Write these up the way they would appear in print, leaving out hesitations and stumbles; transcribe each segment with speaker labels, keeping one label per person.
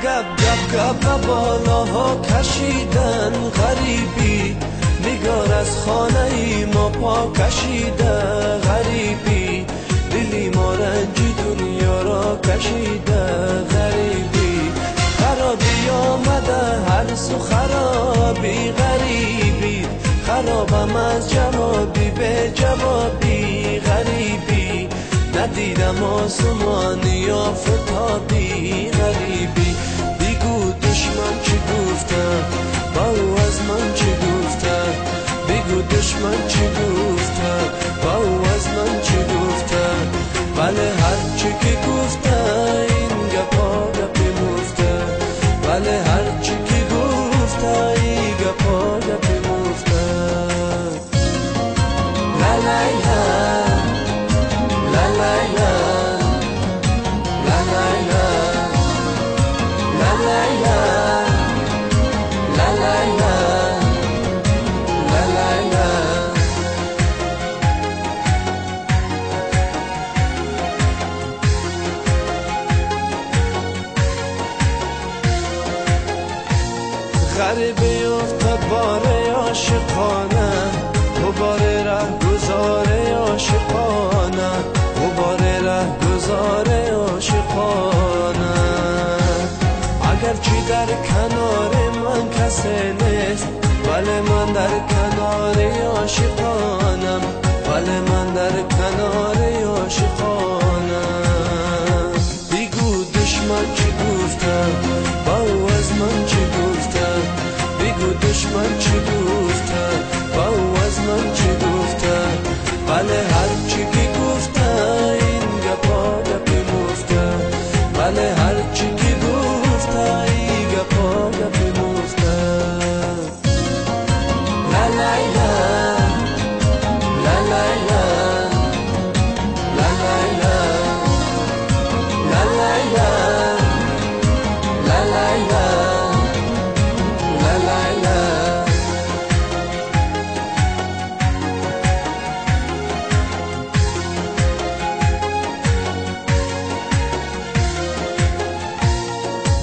Speaker 1: گپ گپ گپ و بالاها کشیدن غریبی، نگار از خانه ای ما پا کشیده غریبی، دلی ما رنجی دنیا را کشیده غریبی، خرابی آمده هر سو خرابی غریبی، خرابم از جوابی به جوابی غریبی، ندیدم آسمانی آفتابی غریبی، بگو دشمن چی گفته با او از من چی گفته، بگو دشمن چی گفته با او از من چی گفته، بله هر چی که گفته این گپا گپی مفته، بله هر چی که گفته این گپا گپی مفته. لا لا لا لا لا لا لا لا لا لا لا لا لا لا لا. غریبه افتاد باره عاشقانه، غباره ره گذاره عاشقانه، غباره ره گذاره عاشقانه، اگرچه در کنار من کسی نیست، ولی من در کنار عاشقانم، ولی من در کنار عاشقانم، بگو دشمن چی گفته با او از من چی گفته، بگو دشمن چی گفته با او از من چی گفته، بله هر چی که گفته این گپا گپی مفته، بله هر چی که گفته این گپا گپی مفته. لا لا لا لا لا لا لا لا لا لا لا لا لا لا لا.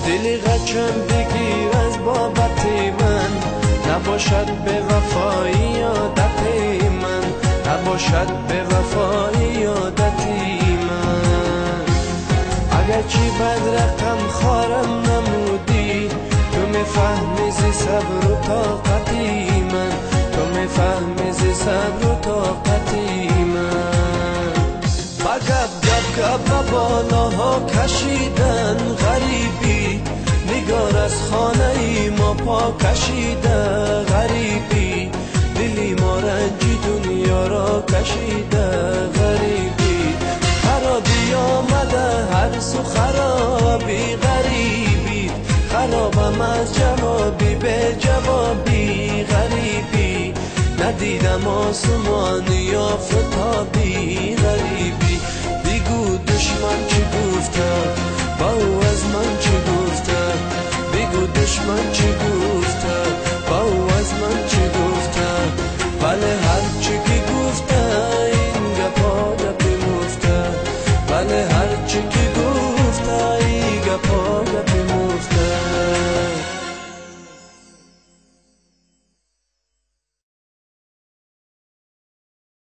Speaker 1: دلی غچم بگیر از بابت من، نباشد به وفایی عادت من، نباشد به وفایی عادت من، اگرچه بد رقم خارم نمودی، تو میفهمی ز صبر و طاقتی من، تو میفهمی ز صبر و طاقتی من، با گپ گپ گپ و بالاها کشیدن غریبی، نگار از خانه ای ما پا کشیده غریبی، دلی ما رنجی دنیا را کشیده غریبی، خرابی آمده هر سو خرابی غریبی، خرابم از جوابی به جوابی غریبی، ندیدم آسمانی آفتابی غریبی، بگو دشمن چی گفته با او از من چی گفته، بگو دشمن چی گفته